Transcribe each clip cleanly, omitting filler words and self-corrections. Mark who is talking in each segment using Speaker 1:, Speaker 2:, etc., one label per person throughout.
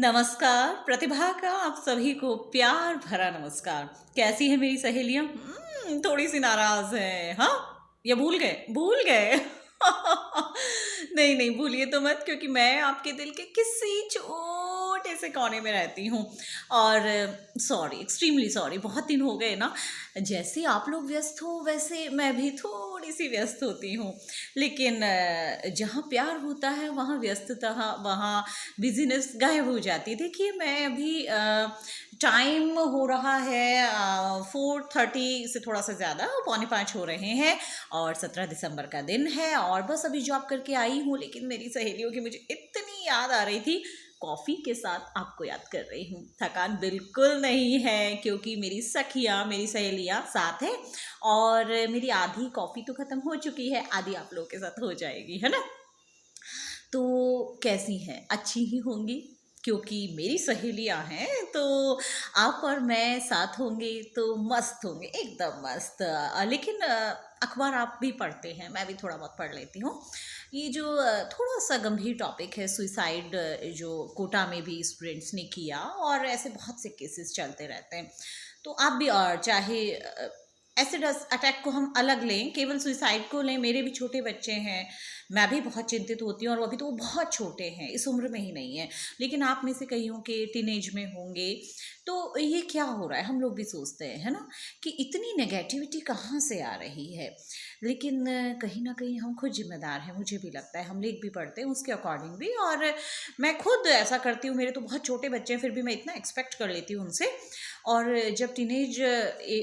Speaker 1: नमस्कार, प्रतिभा का आप सभी को प्यार भरा नमस्कार। कैसी है मेरी सहेलियाँ? थोड़ी-सी नाराज़ हैं, हाँ? या भूल गए? भूल गए? नहीं, नहीं भूलिए तो मत क्योंकि मैं आपके दिल के किसी छोटे से कोने में रहती हूँ और सॉरी, एक्सट्रीमली सॉरी बहुत दिन हो गए ना, जैसे आप लोग व्यस्त हो वैसे मैं भी थोड़ी-सी व्यस्त होती हूँ। लेकिन जहाँ प्यार होता है वहाँ व्यस्तता वहाँ बिज़ीनेस गायब हो जाती है। देखिए मैं अभी टाइम हो रहा है 4:30 से थोड़ा-सा ज़्यादा, पौने 5 हो रहे हैं और 17 दिसंबर का दिन है और बस अभी जॉब करके आई हूँ, लेकिन मेरी सहेलियों की मुझे इतनी याद आ रही थी, कॉफ़ी के साथ आपको याद कर रही हूँ। थकान बिल्कुल नहीं है क्योंकि मेरी सखियाँ, मेरी सहेलियाँ साथ हैं और मेरी आधी कॉफ़ी तो ख़त्म हो चुकी है, आधी आप लोगों के साथ हो जाएगी, है ना? तो कैसी हैं? अच्छी ही होंगी क्योंकि मेरी सहेलियाँ हैं तो आप और मैं साथ होंगे तो मस्त होंगे, एकदम मस्त। लेकिन अखबार आप भी पढ़ते हैं, मैं भी थोड़ा बहुत पढ़ लेती हूँ। ये जो थोड़ा-सा गंभीर टॉपिक है सुसाइड, जो कोटा में भी स्टूडेंट्स ने किया और ऐसे बहुत से केसेस चलते रहते हैं। तो आप भी चाहे एसिड अटैक को हम अलग लें, केवल सुसाइड को लें, मेरे भी छोटे बच्चे हैं, मैं भी बहुत चिंतित होती हूँ और अभी तो वो बहुत छोटे हैं, इस उम्र में ही नहीं है। लेकिन आप में से कईयों के टीनेज में होंगे, तो ये क्या हो रहा है? हम लोग भी सोचते हैं, है ना? कि इतनी नेगेटिविटी कहाँ से आ रही है? लेकिन कहीं न कहीं हम खुद ज़िम्मेदार हैं, मुझे भी लगता है। हम लेख भी पढ़ते हैं उसके अकॉर्डिंग भी और मैं खुद ऐसा करती हूँ, मेरे तो बहुत छोटे बच्चे हैं, फिर भी मैं इतना एक्सपेक्ट कर लेती हूँ उनसे और जब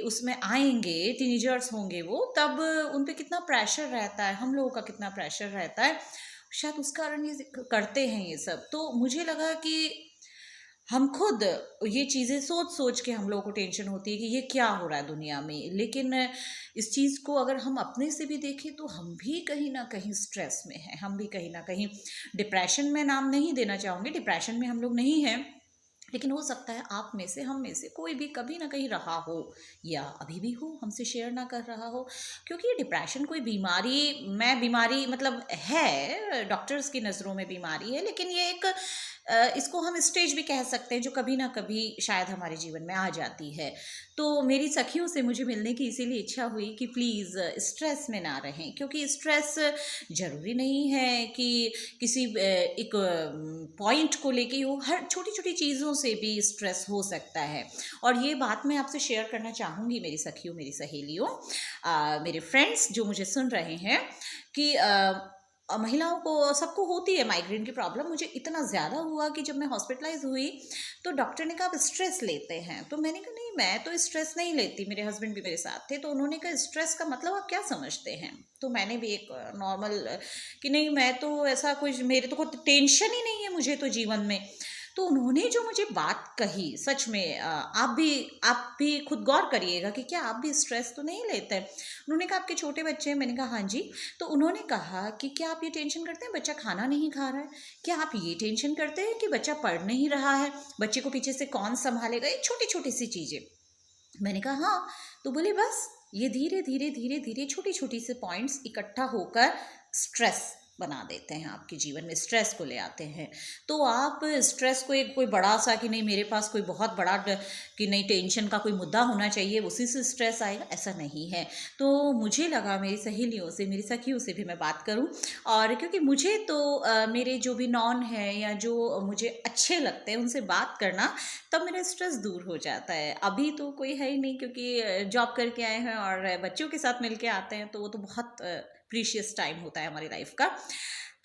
Speaker 1: उसमें आएँगे, टीनेजर्स होंगे वो, तब उन पे कितना प्रेशर रहता है, हम लोगों का कितना प्रेशर रहता है, शायद उस कारण ये करते हैं ये सब। तो मुझे लगा कि हम खुद ये चीज़ें सोच-सोच के हम लोगों को टेंशन होती है कि ये क्या हो रहा है दुनिया में। लेकिन इस चीज़ को अगर हम अपने से भी देखें तो हम भी कहीं न कहीं स्ट्रेस में हैं, हम भी कहीं न कहीं डिप्रेशन में नाम नहीं देना चाहूँगी, डिप्रेशन में हम लोग नहीं हैं। लेकिन हो सकता है आप में से, हम में से कोई भी कभी ना कहीं रहा हो या अभी भी हो, हमसे शेयर ना कर रहा हो। क्योंकि ये डिप्रेशन कोई बीमारी, मैं बीमारी मतलब है, डॉक्टर्स की नज़रों में बीमारी है, लेकिन ये एक इसको हम स्टेज भी कह सकते हैं जो कभी ना कभी शायद हमारे जीवन में आ जाती है। तो मेरी सखियों से मुझे मिलने की इसीलिए इच्छा हुई कि प्लीज़ स्ट्रेस में ना रहें, क्योंकि स्ट्रेस ज़रूरी नहीं है कि किसी एक पॉइंट को लेके ही हो, हर छोटी-छोटी चीज़ों से भी स्ट्रेस हो सकता है। और ये बात मैं आपसे शेयर करना चाहूँगी मेरी सखियों, मेरी सहेलियों, मेरे फ्रेंड्स जो मुझे सुन रहे हैं कि महिलाओं को सबको होती है माइग्रेन की प्रॉब्लम। मुझे इतना ज़्यादा हुआ कि जब मैं हॉस्पिटलाइज़ हुई तो डॉक्टर ने कहा आप स्ट्रेस लेते हैं। तो मैंने कहा नहीं, मैं तो स्ट्रेस नहीं लेती, मेरे हस्बैंड भी मेरे साथ थे। तो उन्होंने कहा स्ट्रेस का मतलब आप क्या समझते हैं? तो मैंने भी एक नॉर्मल कि नहीं, मैं तो ऐसा कुछ, मेरे तो कोई टेंशन ही नहीं है मुझे तो जीवन में। तो उन्होंने जो मुझे बात कही सच में, आप भी खुद गौर करिएगा कि क्या आप भी स्ट्रेस तो नहीं लेते हैं? उन्होंने कहा आपके छोटे बच्चे हैं? मैंने कहा हाँ जी। तो उन्होंने कहा कि क्या आप ये टेंशन करते हैं बच्चा खाना नहीं खा रहा है? क्या आप ये टेंशन करते हैं कि बच्चा पढ़ नहीं रहा है? बच्चे को पीछे से कौन सँभालेगा? ये छोटी-छोटी सी चीज़ें। मैंने कहा हाँ। तो बोले बस ये धीरे-धीरे, धीरे-धीरे छोटी-छोटी से पॉइंट्स इकट्ठा होकर स्ट्रेस बना देते हैं, आपके जीवन में स्ट्रेस को ले आते हैं। तो आप स्ट्रेस को एक कोई बड़ा-सा कि नहीं मेरे पास कोई बहुत बड़ा कि नहीं टेंशन का कोई मुद्दा होना चाहिए उसी से स्ट्रेस आएगा, ऐसा नहीं है। तो मुझे लगा मेरी सहेलियों से, मेरी सखियों से भी मैं बात करूँ और क्योंकि मुझे तो मेरे जो भी नॉन है या जो मुझे अच्छे लगते हैं उनसे बात करना, तब मेरा स्ट्रेस दूर हो जाता है। अभी तो कोई है ही नहीं क्योंकि जॉब करके आए हैं और बच्चों के साथ मिल के आते हैं, तो वो तो बहुत प्रीशियस टाइम होता है हमारी लाइफ का।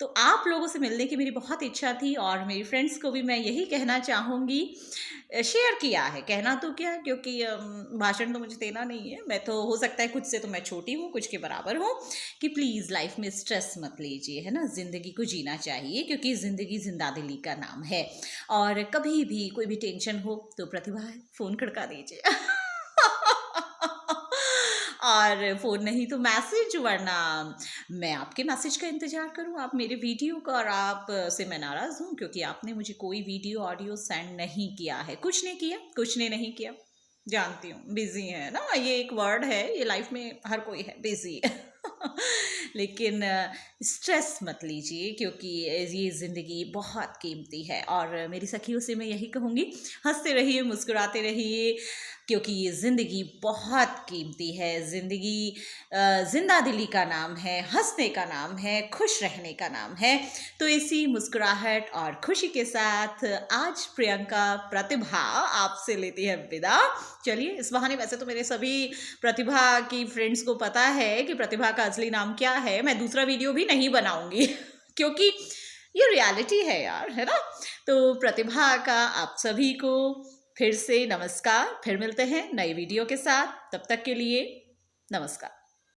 Speaker 1: तो आप लोगों से मिलने की मेरी बहुत इच्छा थी और मेरी फ्रेंड्स को भी मैं यही कहना चाहूँगी, शेयर किया है, कहना तो क्या क्योंकि भाषण तो मुझे देना नहीं है, मैं तो हो सकता है कुछ से तो मैं छोटी हूँ, कुछ के बराबर हूँ, कि प्लीज़ लाइफ में स्ट्रेस मत लीजिए, है ना? ज़िंदगी को जीना चाहिए क्योंकि ज़िंदगी ज़िंदा-दिली का नाम है और कभी भी कोई भी टेंशन हो तो प्रतिभा है, फ़ोन खड़का दीजिए। और फ़ोन नहीं तो मैसेज, वरना मैं आपके मैसेज का इंतज़ार करूँ, आप मेरे वीडियो का, और आप से मैं नाराज़ हूँ क्योंकि आपने मुझे कोई वीडियो, ऑडियो सेंड नहीं किया है। कुछ ने किया, कुछ ने नहीं किया। जानती हूँ, बिज़ी हैं ना, ये एक वर्ड है, ये लाइफ़ में हर कोई है, बिज़ी। लेकिन स्ट्रेस मत लीजिए, क्योंकि ये ज़िंदगी बहुत कीमती है। और मेरी सखियों से मैं यही कहूँगी, हंसते रहिए, मुस्कुराते रहिए, क्योंकि ये ज़िंदगी बहुत कीमती है। ज़िंदगी जिंदा दिली का नाम है, हंसने का नाम है, खुश रहने का नाम है। तो इसी मुस्कुराहट और खुशी के साथ आज प्रियंका प्रतिभा आपसे लेती है विदा। चलिए, इस बहाने वैसे तो मेरे सभी प्रतिभा की फ्रेंड्स को पता है कि प्रतिभा का असली नाम क्या है। मैं दूसरा वीडियो भी नहीं बनाऊंगी क्योंकि ये रियलिटी है यार, है ना। तो प्रतिभा का आप सभी को फिर से नमस्कार। फिर मिलते हैं नई वीडियो के साथ। तब तक के लिए नमस्कार।